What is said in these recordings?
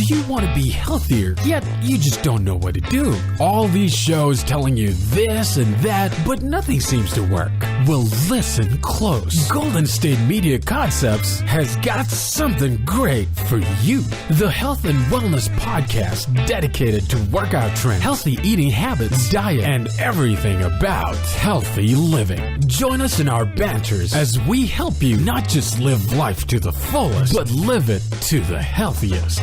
you want to be healthier, yet you just don't know what to do? All these shows telling you this and that, but nothing seems to work. Well, listen close. Golden State Media Concepts has got something great for you. The Health and Wellness Podcast dedicated to workout trends, healthy eating habits, diet, and everything about healthy living. Join us in our banters as we help you not just live life to the fullest, but live it to the healthiest.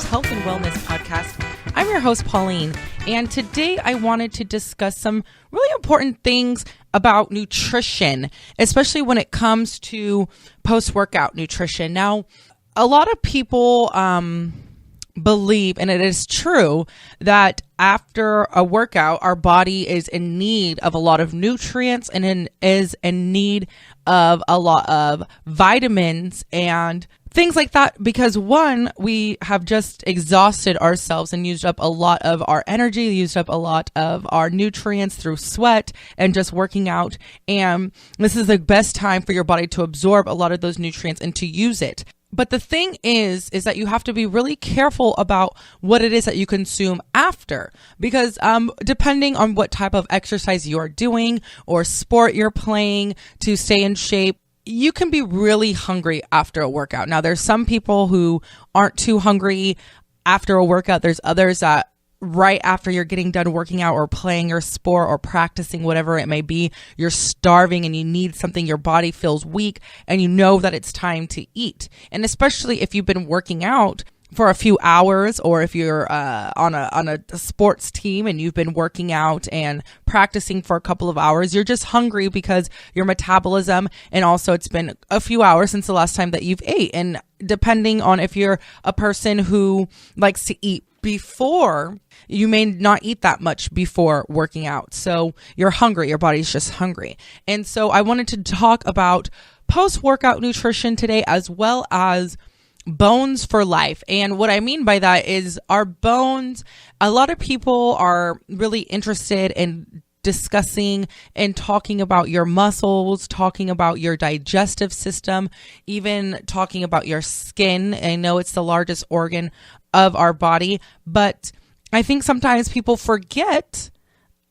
Health and Wellness Podcast. I'm your host, Pauline, and today I wanted to discuss some really important things about nutrition, especially when it comes to post-workout nutrition. Now, a lot of people believe, and it is true, that after a workout, our body is in need of a lot of nutrients and is in need of a lot of vitamins and things like that, because one, we have just exhausted ourselves and used up a lot of our energy, used up a lot of our nutrients through sweat and just working out. And this is the best time for your body to absorb a lot of those nutrients and to use it. But the thing is that you have to be really careful about what it is that you consume after, because depending on what type of exercise you're doing or sport you're playing to stay in shape, you can be really hungry after a workout. Now, there's some people who aren't too hungry after a workout. There's others that right after you're getting done working out or playing your sport or practicing, whatever it may be, you're starving and you need something. Your body feels weak and you know that it's time to eat. And especially if you've been working out for a few hours, or if you're on a sports team and you've been working out and practicing for a couple of hours, you're just hungry because your metabolism, and also it's been a few hours since the last time that you've ate. And depending on if you're a person who likes to eat before, you may not eat that much before working out. So you're hungry, your body's just hungry. And so I wanted to talk about post-workout nutrition today, as well as bones for life. And what I mean by that is our bones, a lot of people are really interested in discussing and talking about your muscles, talking about your digestive system, even talking about your skin. I know it's the largest organ of our body, but I think sometimes people forget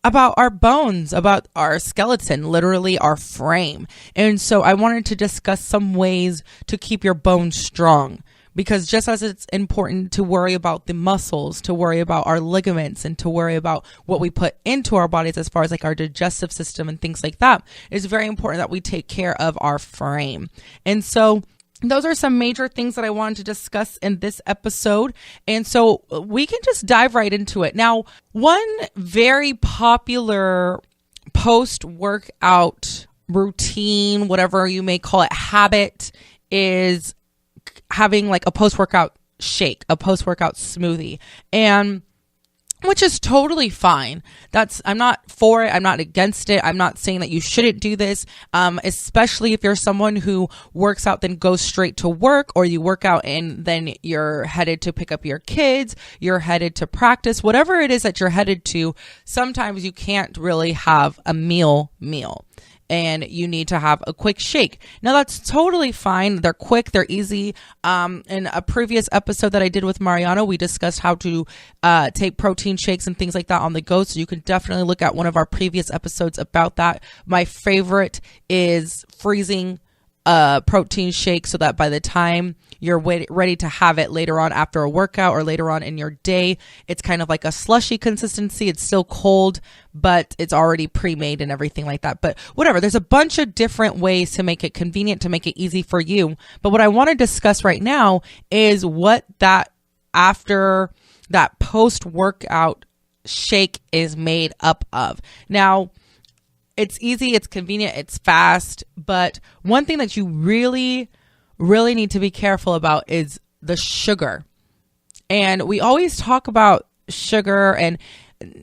about our bones, about our skeleton, literally our frame. And so I wanted to discuss some ways to keep your bones strong, because just as it's important to worry about the muscles, to worry about our ligaments, and to worry about what we put into our bodies as far as like our digestive system and things like that, it's very important that we take care of our frame. And so those are some major things that I wanted to discuss in this episode. And so we can just dive right into it. Now, one very popular post-workout routine, whatever you may call it, habit, is having like a post-workout shake, a post-workout smoothie. And which is totally fine. I'm not for it. I'm not against it. I'm not saying that you shouldn't do this, especially if you're someone who works out, then goes straight to work, or you work out and then you're headed to pick up your kids, you're headed to practice, whatever it is that you're headed to. Sometimes you can't really have a meal. And you need to have a quick shake. Now, that's totally fine. They're quick, they're easy. In a previous episode that I did with Mariano, we discussed how to take protein shakes and things like that on the go. So you can definitely look at one of our previous episodes about that. My favorite is freezing a protein shake so that by the time you're ready to have it later on after a workout or later on in your day, it's kind of like a slushy consistency. It's still cold, but it's already pre-made and everything like that. But whatever, there's a bunch of different ways to make it convenient, to make it easy for you. But what I want to discuss right now is what that after that post-workout shake is made up of. Now, it's easy, it's convenient, it's fast. But one thing that you really, really need to be careful about is the sugar. And we always talk about sugar, and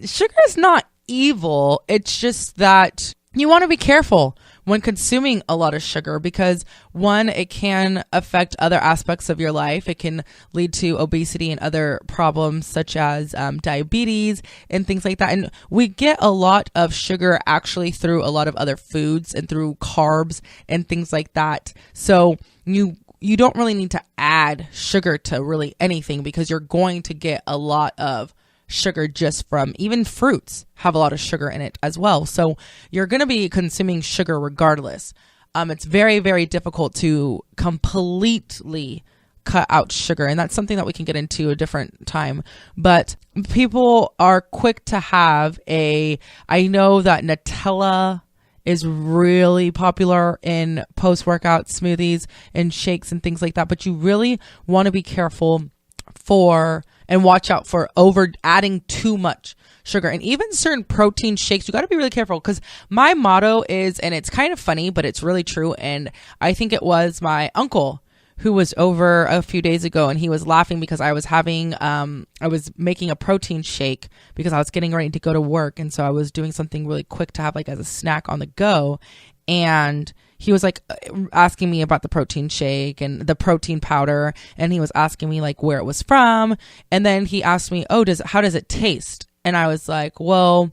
sugar is not evil. It's just that you want to be careful when consuming a lot of sugar because, one, it can affect other aspects of your life. It can lead to obesity and other problems such as diabetes and things like that. And we get a lot of sugar actually through a lot of other foods and through carbs and things like that. So you don't really need to add sugar to really anything because you're going to get a lot of sugar just from even fruits have a lot of sugar in it as well. So you're going to be consuming sugar regardless. It's very, very difficult to completely cut out sugar. And that's something that we can get into a different time. But people are quick to have I know that Nutella is really popular in post-workout smoothies and shakes and things like that. But you really want to be careful and watch out for over adding too much sugar. And even certain protein shakes, you got to be really careful because my motto is, and it's kind of funny, but it's really true. And I think it was my uncle who was over a few days ago, and he was laughing because I was making a protein shake because I was getting ready to go to work. And so I was doing something really quick to have like as a snack on the go. And he was like asking me about the protein shake and the protein powder. And he was asking me like where it was from. And then he asked me, how does it taste? And I was like, well,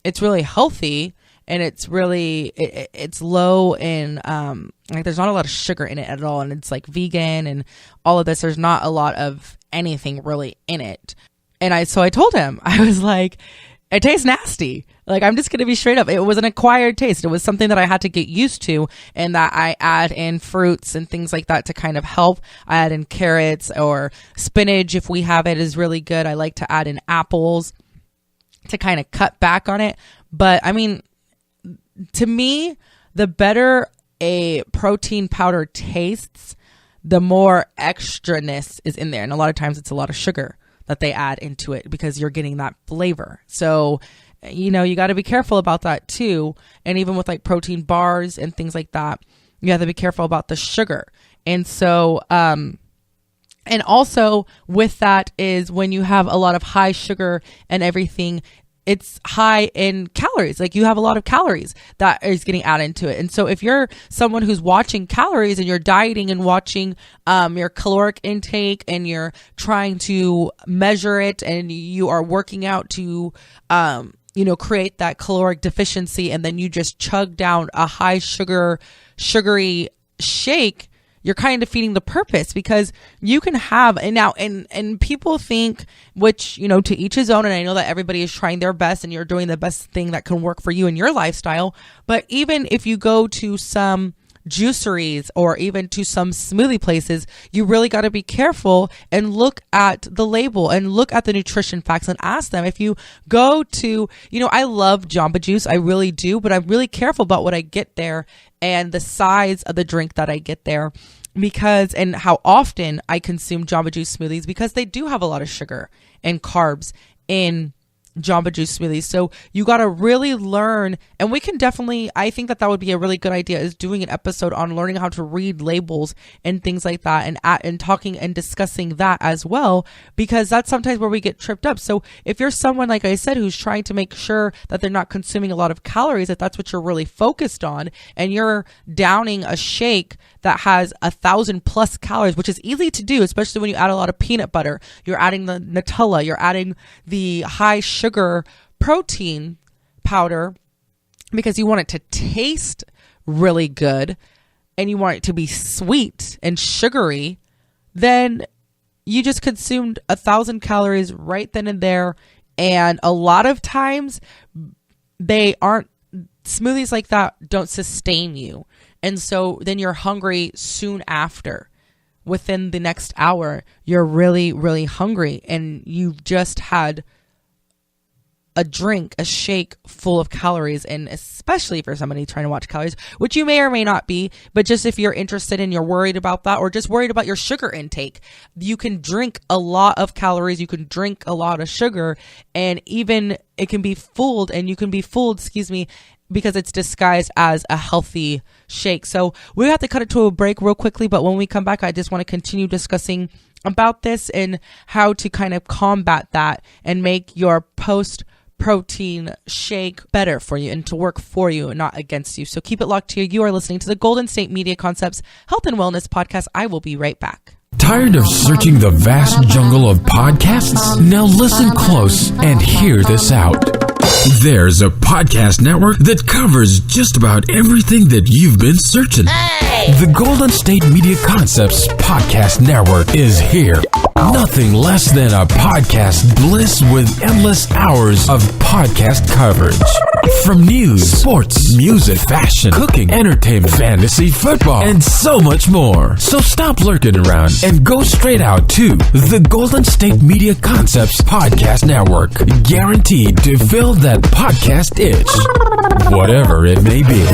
it's really healthy. And it's really, it's low in, like there's not a lot of sugar in it at all. And it's like vegan and all of this. There's not a lot of anything really in it. And so I told him, I was like, it tastes nasty. Like, I'm just going to be straight up. It was an acquired taste. It was something that I had to get used to, and that I add in fruits and things like that to kind of help. I add in carrots or spinach if we have it is really good. I like to add in apples to kind of cut back on it. But I mean, to me, the better a protein powder tastes, the more extraness is in there. And a lot of times it's a lot of sugar that they add into it because you're getting that flavor. So, you got to be careful about that too. And even with like protein bars and things like that, you have to be careful about the sugar. And so, and also with that is when you have a lot of high sugar and everything, it's high in calories. Like you have a lot of calories that is getting added into it. And so if you're someone who's watching calories and you're dieting and watching your caloric intake and you're trying to measure it and you are working out to, create that caloric deficiency, and then you just chug down a high sugary shake, you're kind of defeating the purpose because you can have, and people think, which, to each his own. And I know that everybody is trying their best and you're doing the best thing that can work for you and your lifestyle. But even if you go to some juiceries or even to some smoothie places, you really got to be careful and look at the label and look at the nutrition facts and ask them. If you go to, I love Jamba Juice, I really do, but I'm really careful about what I get there and the size of the drink that I get there and how often I consume Jamba Juice smoothies because they do have a lot of sugar and carbs in Jamba Juice smoothies. So you got to really learn, and we can definitely, I think that would be a really good idea, is doing an episode on learning how to read labels and things like that, and talking and discussing that as well, because that's sometimes where we get tripped up. So if you're someone, like I said, who's trying to make sure that they're not consuming a lot of calories, if that's what you're really focused on, and you're downing a shake that has 1,000+ calories, which is easy to do, especially when you add a lot of peanut butter, you're adding the Nutella, you're adding the high sugar protein powder because you want it to taste really good and you want it to be sweet and sugary, then you just consumed 1,000 calories right then and there. And a lot of times smoothies like that don't sustain you. And so then you're hungry soon after. Within the next hour, you're really, really hungry and you've just had a shake full of calories. And especially for somebody trying to watch calories, which you may or may not be, but just if you're interested and you're worried about that, or just worried about your sugar intake, you can drink a lot of calories, you can drink a lot of sugar, and even it can be fooled, and you can be fooled, because it's disguised as a healthy shake. So we have to cut it to a break real quickly, but when we come back, I just want to continue discussing about this and how to kind of combat that and make your post-protein shake better for you and to work for you and not against you. So keep it locked here. You are listening to the Golden State Media Concepts Health and Wellness Podcast. I will be right back. Tired of searching the vast jungle of podcasts? Now listen close and hear this out. There's a podcast network that covers just about everything that you've been searching. The Golden State Media Concepts Podcast Network is here. Nothing less than a podcast bliss with endless hours of podcast coverage. From news, sports, music, fashion, cooking, entertainment, fantasy, football, and so much more. So stop lurking around and go straight out to the Golden State Media Concepts Podcast Network. Guaranteed to fill that podcast itch, whatever it may be.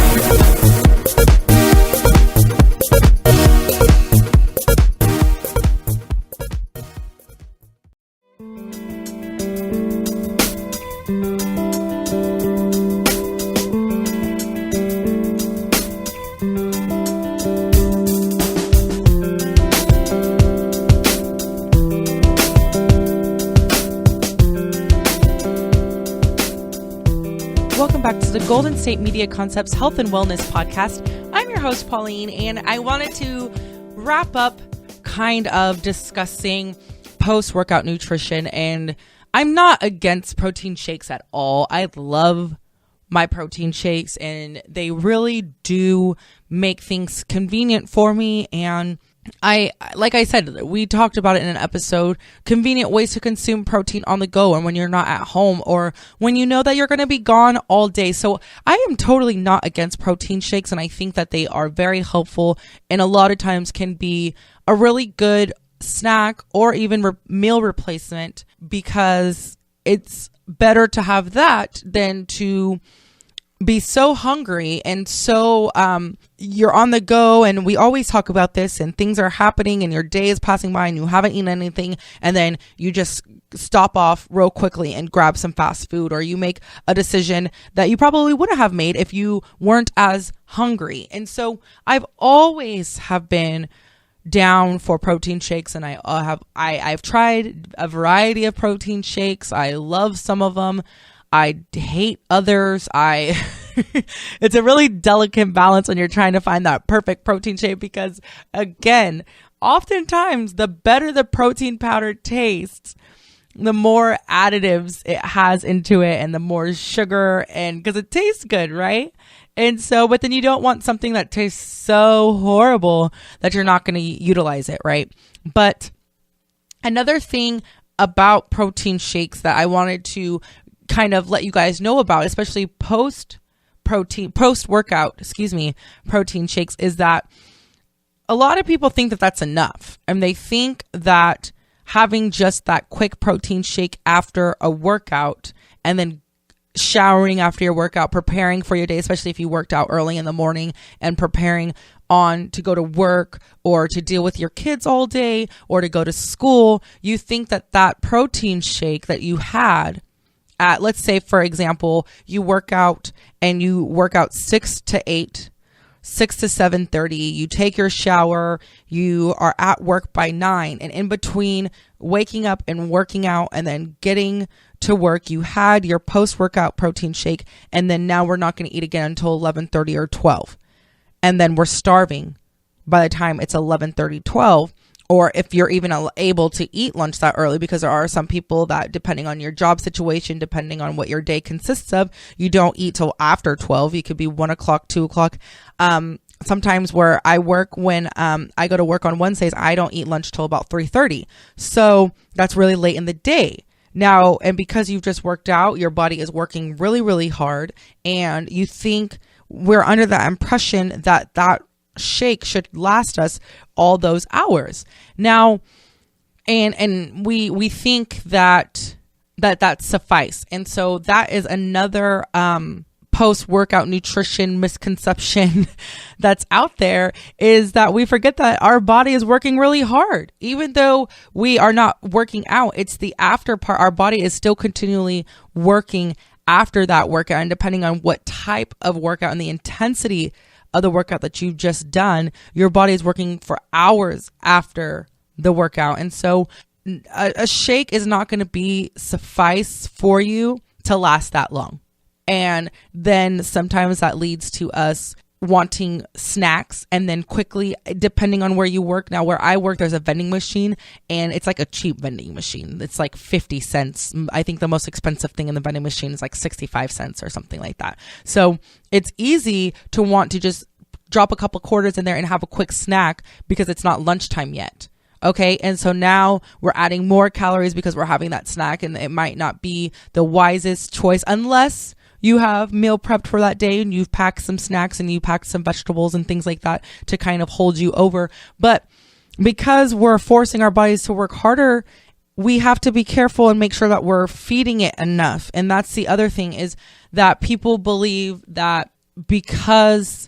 Welcome back to the Golden State Media Concepts Health and Wellness Podcast. I'm your host, Pauline, and I wanted to wrap up kind of discussing post-workout nutrition. And I'm not against protein shakes at all. I love my protein shakes, and they really do make things convenient for me. And like I said, we talked about it in an episode, convenient ways to consume protein on the go and when you're not at home or when you know that you're going to be gone all day. So I am totally not against protein shakes, and I think that they are very helpful and a lot of times can be a really good snack or even meal replacement, because it's better to have that than to be so hungry and so you're on the go. And we always talk about this, and things are happening and your day is passing by and you haven't eaten anything, and then you just stop off real quickly and grab some fast food, or you make a decision that you probably wouldn't have made if you weren't as hungry. And so I've always have been down for protein shakes, and I've tried a variety of protein shakes. I love some of them. I hate others. It's a really delicate balance when you're trying to find that perfect protein shake, because again, oftentimes the better the protein powder tastes, the more additives it has into it and the more sugar, and because it tastes good, right? And so, but then you don't want something that tastes so horrible that you're not going to utilize it, right? But another thing about protein shakes that I wanted to kind of let you guys know about, especially post-workout, protein shakes, is that a lot of people think that that's enough. And they think that having just that quick protein shake after a workout and then showering after your workout, preparing for your day, especially if you worked out early in the morning and preparing on to go to work or to deal with your kids all day or to go to school, you think that that protein shake that you had at, let's say, for example, you work out 6 to 8, 6 to 7:30, you take your shower, you are at work by 9, and in between waking up and working out and then getting to work, you had your post-workout protein shake, and then now we're not going to eat again until 11:30 or 12. And then we're starving by the time it's 11:30, 12. Or if you're even able to eat lunch that early, because there are some people that, depending on your job situation, depending on what your day consists of, you don't eat till after 12. You could be 1 o'clock, 2 o'clock. Sometimes where I work, when I go to work on Wednesdays, I don't eat lunch till about 3:30. So that's really late in the day. Now, and because you've just worked out, your body is working really, really hard. And you think we're under the impression that that shake should last us all those hours. Now, and we think that suffice. And so that is another post-workout nutrition misconception that's out there, is that we forget that our body is working really hard. Even though we are not working out, it's the after part. Our body is still continually working after that workout, and depending on what type of workout and the intensity of the workout that you've just done, your body is working for hours after the workout. And so a shake is not going to suffice for you to last that long. And then sometimes that leads to us wanting snacks, and then quickly, depending on where you work. Now, where I work, there's a vending machine, and it's like a cheap vending machine. It's like 50 cents. I think the most expensive thing in the vending machine is like 65 cents or something like that. So it's easy to want to just drop a couple quarters in there and have a quick snack because it's not lunchtime yet. Okay. And so now we're adding more calories because we're having that snack, and it might not be the wisest choice unless you have meal prepped for that day and you've packed some snacks and you packed some vegetables and things like that to kind of hold you over. But because we're forcing our bodies to work harder, we have to be careful and make sure that we're feeding it enough. And that's the other thing, is that people believe that because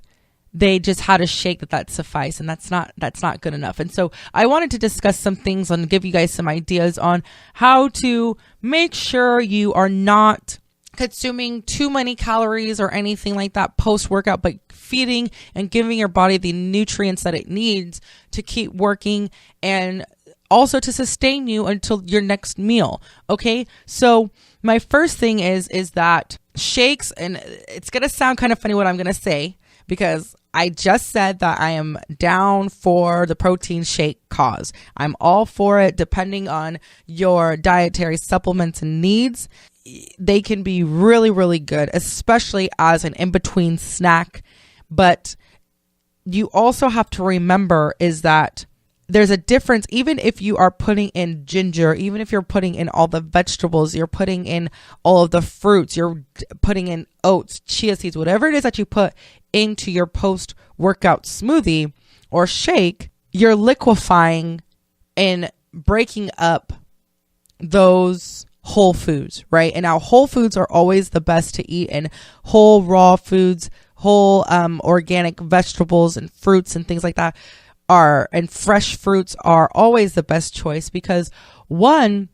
they just had a shake that suffice, and that's not good enough. And so I wanted to discuss some things and give you guys some ideas on how to make sure you are not consuming too many calories or anything like that post-workout, but feeding and giving your body the nutrients that it needs to keep working and also to sustain you until your next meal. Okay. So my first thing is that shakes, and it's going to sound kind of funny what I'm going to say, because I just said that I am down for the protein shake cause. I'm all for it, depending on your dietary supplements and needs. They can be really, really good, especially as an in-between snack. But you also have to remember is that there's a difference. Even if you are putting in ginger, even if you're putting in all the vegetables, you're putting in all of the fruits, you're putting in oats, chia seeds, whatever it is that you put into your post-workout smoothie or shake, you're liquefying and breaking up those whole foods, right? And now whole foods are always the best to eat, and whole raw foods, whole organic vegetables and fruits and things like that and fresh fruits are always the best choice, because one,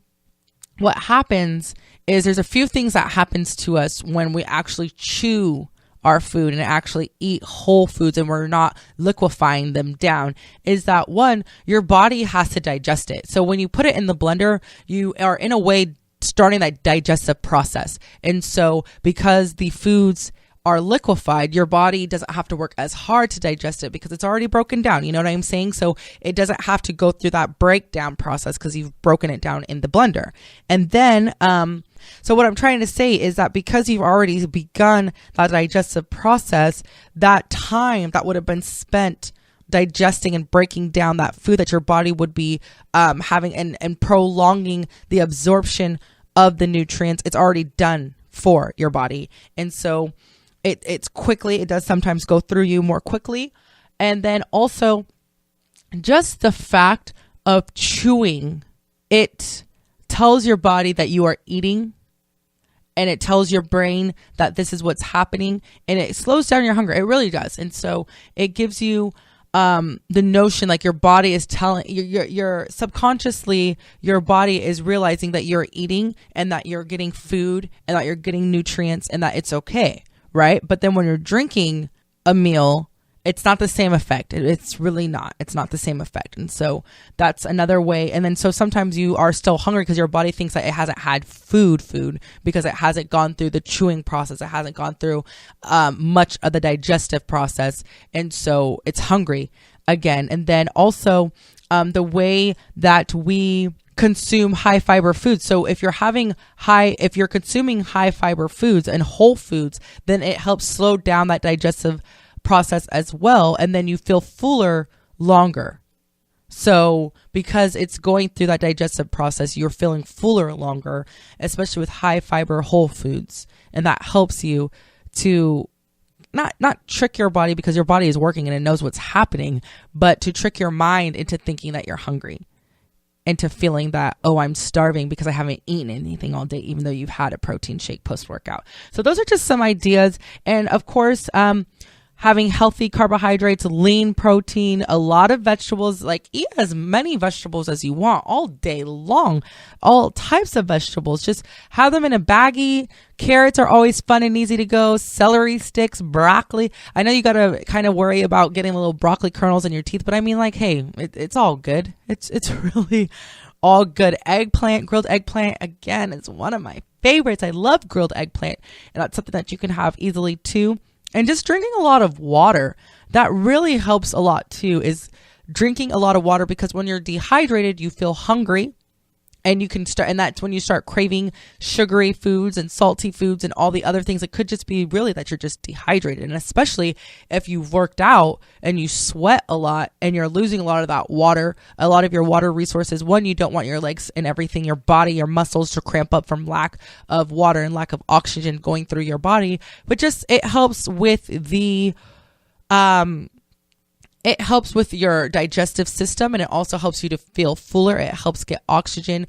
what happens is there's a few things that happens to us when we actually chew our food and actually eat whole foods and we're not liquefying them down, is that one, your body has to digest it. So when you put it in the blender, you are in a way starting that digestive process. And so because the foods are liquefied, your body doesn't have to work as hard to digest it because it's already broken down. You know what I'm saying? So it doesn't have to go through that breakdown process because you've broken it down in the blender. And then, so what I'm trying to say is that because you've already begun that digestive process, that time that would have been spent digesting and breaking down that food that your body would be having and prolonging the absorption of the nutrients, it's already done for your body. And so it does sometimes go through you more quickly. And then also just the fact of chewing, it tells your body that you are eating, and it tells your brain that this is what's happening, and it slows down your hunger. It really does. And so it gives you the notion, like your body is telling you're subconsciously, your body is realizing that you're eating and that you're getting food and that you're getting nutrients and that it's okay, right? But then when you're drinking a meal, it's not the same effect. It's really not. It's not the same effect. And so that's another way. And then so sometimes you are still hungry because your body thinks that it hasn't had food because it hasn't gone through the chewing process. It hasn't gone through much of the digestive process. And so it's hungry again. And then also the way that we consume high fiber foods. So if you're consuming high fiber foods and whole foods, then it helps slow down that digestive process as well, and then you feel fuller longer. So because it's going through that digestive process, you're feeling fuller longer, especially with high fiber whole foods, and that helps you to not trick your body, because your body is working and it knows what's happening, but to trick your mind into thinking that you're hungry, into feeling that, oh, I'm starving because I haven't eaten anything all day, even though you've had a protein shake post-workout. So those are just some ideas. And of course, having healthy carbohydrates, lean protein, a lot of vegetables. Like, eat as many vegetables as you want all day long, all types of vegetables. Just have them in a baggie. Carrots are always fun and easy to go. Celery sticks, broccoli. I know you got to kind of worry about getting little broccoli kernels in your teeth, but I mean, like, hey, it's all good. It's really all good. Eggplant, grilled eggplant, again, is one of my favorites. I love grilled eggplant, and that's something that you can have easily too. And just drinking a lot of water, that really helps a lot too, is drinking a lot of water, because when you're dehydrated, you feel hungry, and you can start, and that's when you start craving sugary foods and salty foods and all the other things. It could just be really that you're just dehydrated. And especially if you've worked out and you sweat a lot and you're losing a lot of that water, a lot of your water resources. One, you don't want your legs and everything, your body, your muscles to cramp up from lack of water and lack of oxygen going through your body. But just, it helps with it helps with your digestive system, and it also helps you to feel fuller. It helps get oxygen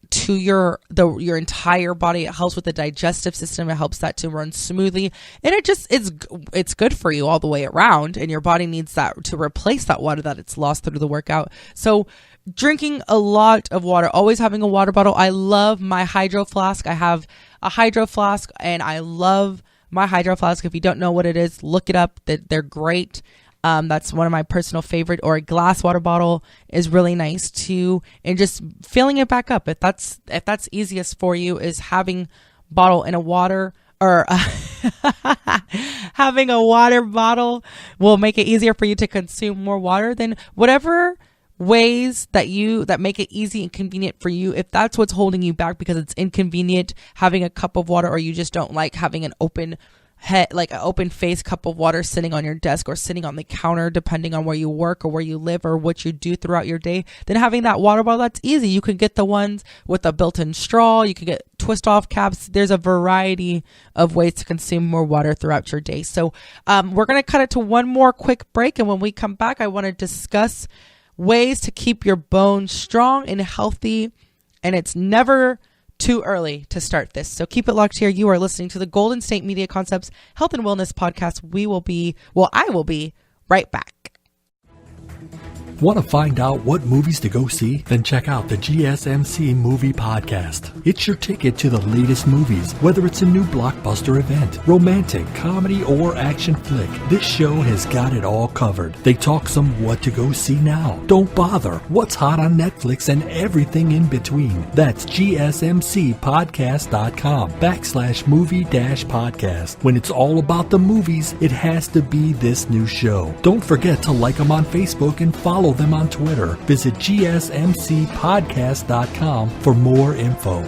to your entire body. It helps with the digestive system. It helps that to run smoothly, and it's good for you all the way around. And your body needs that to replace that water that it's lost through the workout. So drinking a lot of water, always having a water bottle. I love my hydro flask. I have a hydro flask, and I love my hydro flask. If you don't know what it is, look it up. They're great. That's one of my personal favorite. Or a glass water bottle is really nice too. And just filling it back up. If that's easiest for you, is having bottle in a water, or having a water bottle will make it easier for you to consume more water. Then whatever ways that make it easy and convenient for you, if that's what's holding you back because it's inconvenient having a cup of water, or you just don't like having an open head, like an open face cup of water sitting on your desk or sitting on the counter, depending on where you work or where you live or what you do throughout your day, then having that water bottle, that's easy. You can get the ones with a built-in straw. You can get twist off caps. There's a variety of ways to consume more water throughout your day. So we're going to cut it to one more quick break. And when we come back, I want to discuss ways to keep your bones strong and healthy. And it's never too early to start this. So keep it locked here. You are listening to the Golden State Media Concepts Health and Wellness Podcast. I will be right back. Want to find out what movies to go see? Then check out the GSMC Movie Podcast. It's your ticket to the latest movies, whether it's a new blockbuster event, romantic, comedy, or action flick. This show has got it all covered. They talk some what to go see now, don't bother, what's hot on Netflix, and everything in between. That's gsmcpodcast.com/movie-podcast. When it's all about the movies, it has to be this new show. Don't forget to like them on Facebook and follow them on Twitter. Visit gsmcpodcast.com for more info.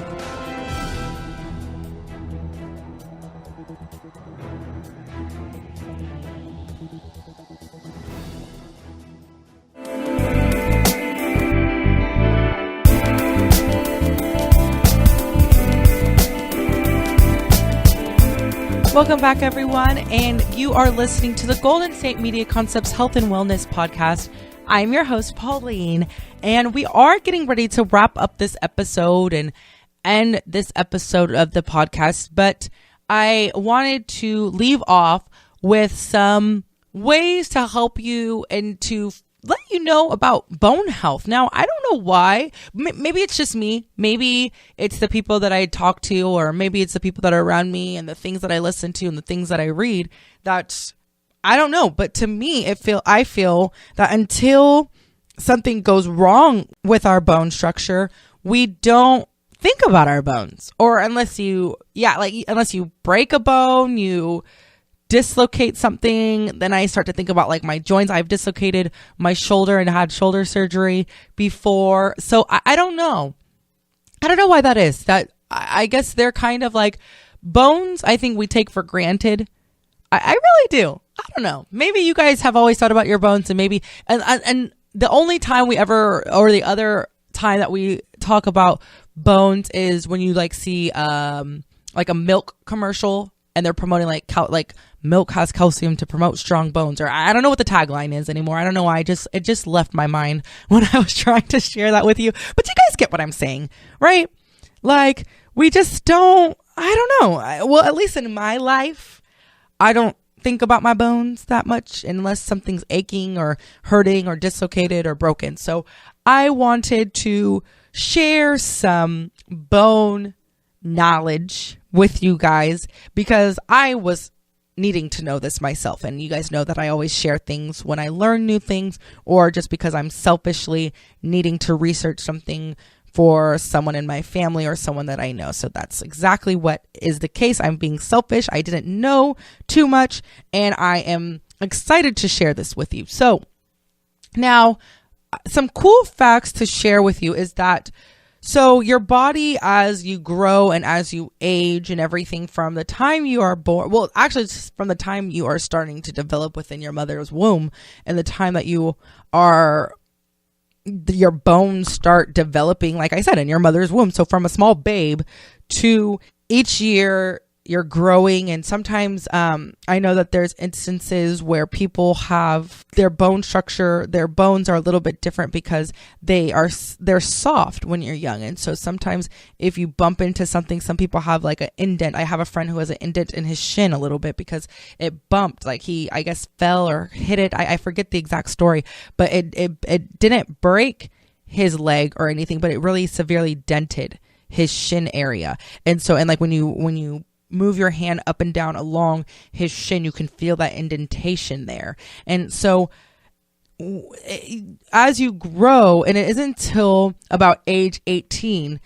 Welcome back, everyone, and you are listening to the Golden State Media Concepts Health and Wellness Podcast. I'm your host, Pauline, and we are getting ready to wrap up this episode and end this episode of the podcast, but I wanted to leave off with some ways to help you and to let you know about bone health. Now, I don't know why. Maybe it's just me. Maybe it's the people that I talk to, or maybe it's the people that are around me and the things that I listen to and the things that I read. That's, I don't know. But to me, I feel that until something goes wrong with our bone structure, we don't think about our bones. Or unless you break a bone, you dislocate something, then I start to think about like my joints. I've dislocated my shoulder and had shoulder surgery before. So I don't know. I don't know why that is. That I guess they're kind of like bones, I think we take for granted. I really do. I don't know. Maybe you guys have always thought about your bones, and maybe and the only time we ever, or the other time that we talk about bones is when you like see like a milk commercial and they're promoting like milk has calcium to promote strong bones, or I don't know what the tagline is anymore. I don't know why. It just left my mind when I was trying to share that with you. But you guys get what I'm saying, right? Like, we just don't, I don't know. Well, at least in my life, I don't think about my bones that much unless something's aching or hurting or dislocated or broken. So I wanted to share some bone knowledge with you guys because I was needing to know this myself. And you guys know that I always share things when I learn new things or just because I'm selfishly needing to research something for someone in my family or someone that I know. So that's exactly what is the case. I'm being selfish. I didn't know too much and I am excited to share this with you. So now some cool facts to share with you is that so your body, as you grow and as you age and everything from the time you are born, well, actually it's from the time you are starting to develop within your mother's womb and the time that your bones start developing, like I said, in your mother's womb. So from a small babe to each year you're growing. And sometimes I know that there's instances where people have their bone structure, their bones are a little bit different because they're soft when you're young. And so sometimes if you bump into something, some people have like an indent. I have a friend who has an indent in his shin a little bit because it bumped, like he, I guess, fell or hit it. I forget the exact story, but it didn't break his leg or anything, but it really severely dented his shin area. And so, and like when you move your hand up and down along his shin, you can feel that indentation there. And so as you grow, and it isn't until about age 18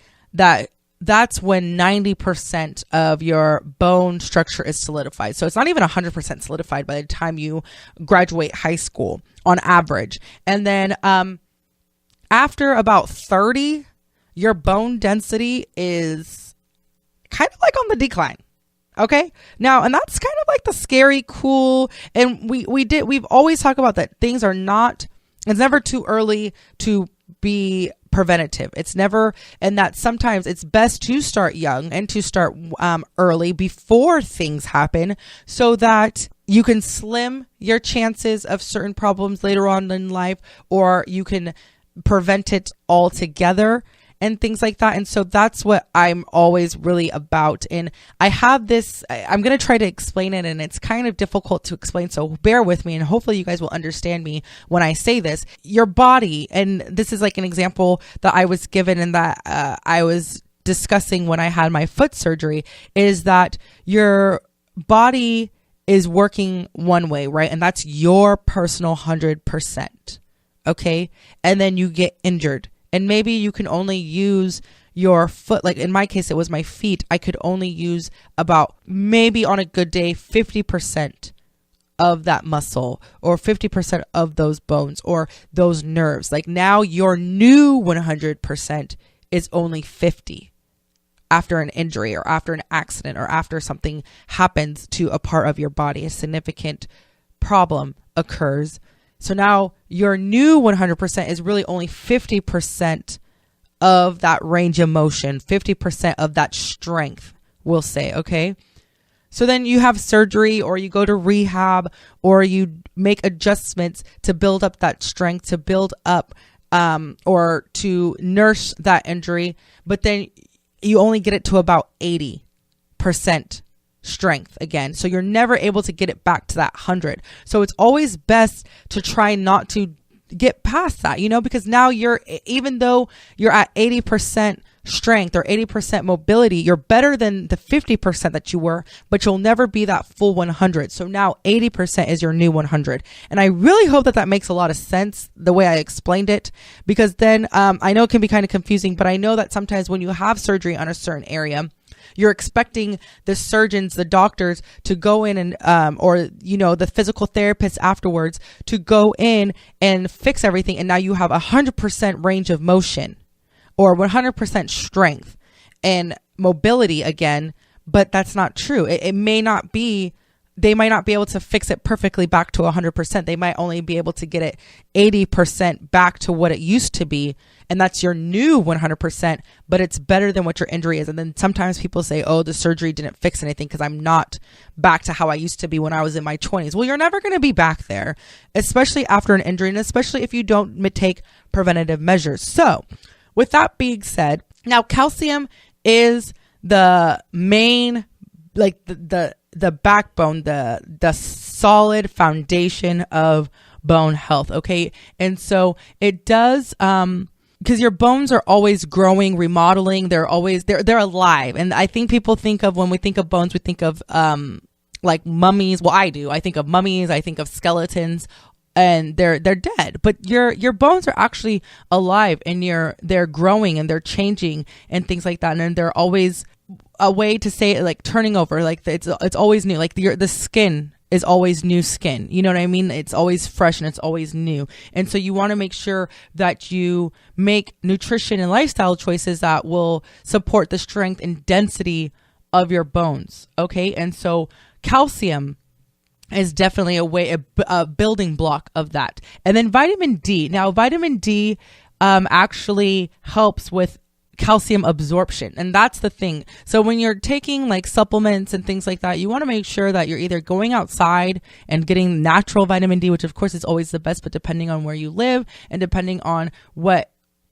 that's when 90% of your bone structure is solidified. So it's not even 100% solidified by the time you graduate high school on average. And then after about 30, your bone density is kind of like on the decline. Okay. Now, and that's kind of like the scary, cool. And we've always talked about that things are not, it's never too early to be preventative. It's never, and that sometimes it's best to start young and to start early before things happen so that you can slim your chances of certain problems later on in life, or you can prevent it altogether and things like that. And so that's what I'm always really about. And I have this, I'm going to try to explain it, and it's kind of difficult to explain. So bear with me, and hopefully you guys will understand me when I say this. Your body, and this is like an example that I was given and that I was discussing when I had my foot surgery, is that your body is working one way, right? And that's your personal 100%. Okay. And then you get injured. And maybe you can only use your foot. Like in my case, it was my feet. I could only use about, maybe on a good day, 50% of that muscle or 50% of those bones or those nerves. Like now your new 100% is only 50 after an injury or after an accident or after something happens to a part of your body, a significant problem occurs. So now your new 100% is really only 50% of that range of motion, 50% of that strength, we'll say, okay? So then you have surgery, or you go to rehab, or you make adjustments to build up that strength, to build up or to nurse that injury, but then you only get it to about 80% strength again. So you're never able to get it back to that 100. So it's always best to try not to get past that, because now even though you're at 80% strength or 80% mobility, you're better than the 50% that you were, but you'll never be that full 100. So now 80% is your new 100. And I really hope that makes a lot of sense the way I explained it, because then I know it can be kind of confusing, but I know that sometimes when you have surgery on a certain area, you're expecting the surgeons, the doctors to go in and, or, the physical therapist afterwards to go in and fix everything. And now you have 100% range of motion or 100% strength and mobility again, but that's not true. It may not be, they might not be able to fix it perfectly back to 100%. They might only be able to get it 80% back to what it used to be. And that's your new 100%, but it's better than what your injury is. And then sometimes people say, oh, the surgery didn't fix anything because I'm not back to how I used to be when I was in my 20s. Well, you're never going to be back there, especially after an injury, and especially if you don't take preventative measures. So with that being said, now calcium is the main, like the the backbone, the solid foundation of bone health. Okay. And so it does, because your bones are always growing, remodeling. They're alive. And I think people think of, when we think of bones, we think of, like mummies. Well, I do. I think of mummies. I think of skeletons, and they're dead. But your bones are actually alive, and they're growing and they're changing and things like that. And they're always a way to say it, like turning over, like it's always new. Like the skin is always new skin. You know what I mean? It's always fresh and it's always new. And so you want to make sure that you make nutrition and lifestyle choices that will support the strength and density of your bones. Okay. And so calcium is definitely a building block of that. And then vitamin D. Now, vitamin D actually helps with calcium absorption. And that's the thing. So when you're taking like supplements and things like that, you want to make sure that you're either going outside and getting natural vitamin D, which of course is always the best, but depending on where you live and depending on what,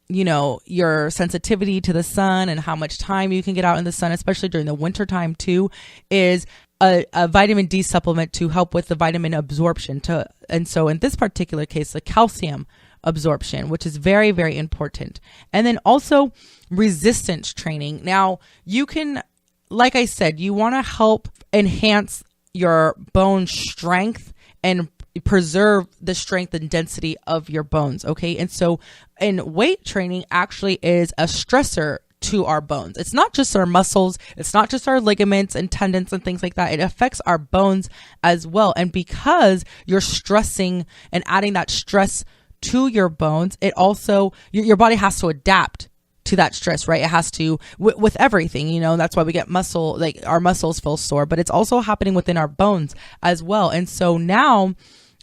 your sensitivity to the sun and how much time you can get out in the sun, especially during the winter time too, is a vitamin D supplement to help with the vitamin absorption and so in this particular case, the calcium absorption, which is very, very important. And then also resistance training. Now you can, like I said, you want to help enhance your bone strength and preserve the strength and density of your bones. Okay. And so in weight training actually is a stressor to our bones. It's not just our muscles. It's not just our ligaments and tendons and things like that. It affects our bones as well. And because you're stressing and adding that stress to your bones, it also, your body has to adapt to that stress, right? It has to, with everything, that's why we get like our muscles feel sore, but it's also happening within our bones as well. And so now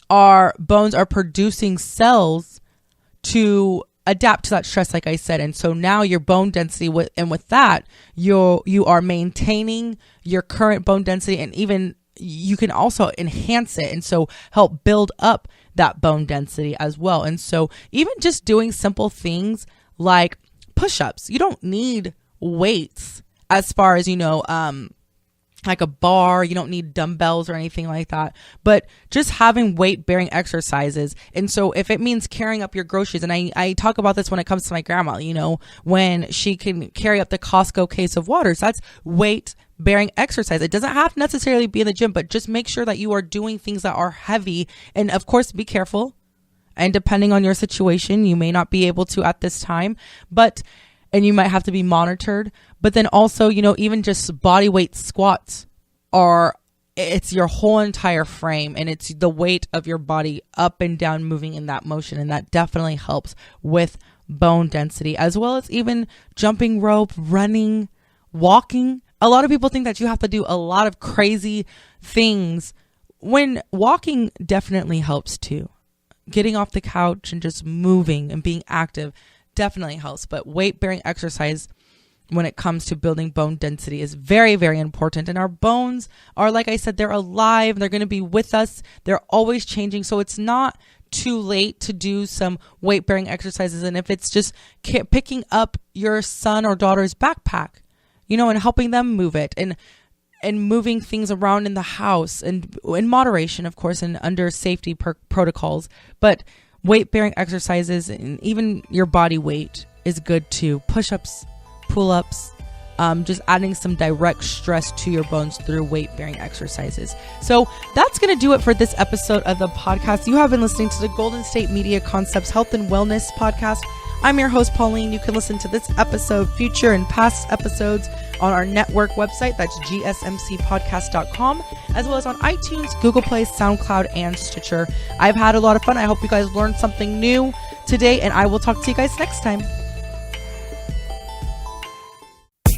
our bones are producing cells to adapt to that stress, like I said. And so now your bone density with that, you are maintaining your current bone density, and even you can also enhance it. And so help build up that bone density as well. And so even just doing simple things like push-ups, you don't need weights as far as, like a bar, you don't need dumbbells or anything like that, but just having weight bearing exercises. And so if it means carrying up your groceries, and I talk about this when it comes to my grandma, when she can carry up the Costco case of waters, that's weight bearing exercise. It doesn't have to necessarily be in the gym, but just make sure that you are doing things that are heavy. And of course, be careful. And depending on your situation, you may not be able to at this time, and you might have to be monitored. But then also, even just body weight squats it's your whole entire frame, and it's the weight of your body up and down moving in that motion. And that definitely helps with bone density, as well as even jumping rope, running, walking. A lot of people think that you have to do a lot of crazy things, when walking definitely helps too. Getting off the couch and just moving and being active definitely helps. But weight bearing exercise when it comes to building bone density is very, very important. And our bones are, like I said, they're alive. They're going to be with us. They're always changing. So it's not too late to do some weight bearing exercises. And if it's just picking up your son or daughter's backpack, and helping them move it, and moving things around in the house, and in moderation, of course, and under safety protocols. But weight bearing exercises, and even your body weight is good too. Push-ups, pull-ups, just adding some direct stress to your bones through weight bearing exercises. So that's going to do it for this episode of the podcast. You have been listening to the Golden State Media Concepts Health and Wellness Podcast. I'm your host, Pauline. You can listen to this episode, future and past episodes on our network website. That's GSMCpodcast.com, as well as on iTunes, Google Play, SoundCloud, and Stitcher. I've had a lot of fun. I hope you guys learned something new today, and I will talk to you guys next time.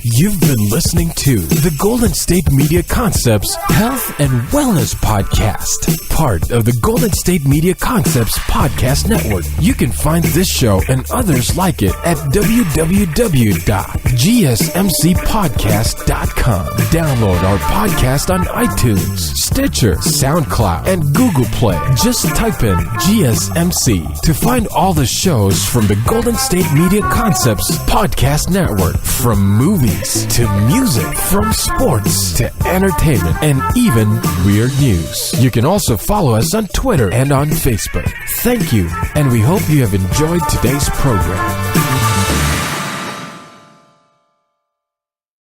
You've been listening to the Golden State Media Concepts Health and Wellness Podcast, part of the Golden State Media Concepts Podcast Network. You can find this show and others like it at www.gsmcpodcast.com. Download our podcast on iTunes, Stitcher, SoundCloud, and Google Play. Just type in GSMC to find all the shows from the Golden State Media Concepts Podcast Network. From movies to music, from sports to entertainment, and even weird news. You can also follow us on Twitter and on Facebook. Thank you, and we hope you have enjoyed today's program.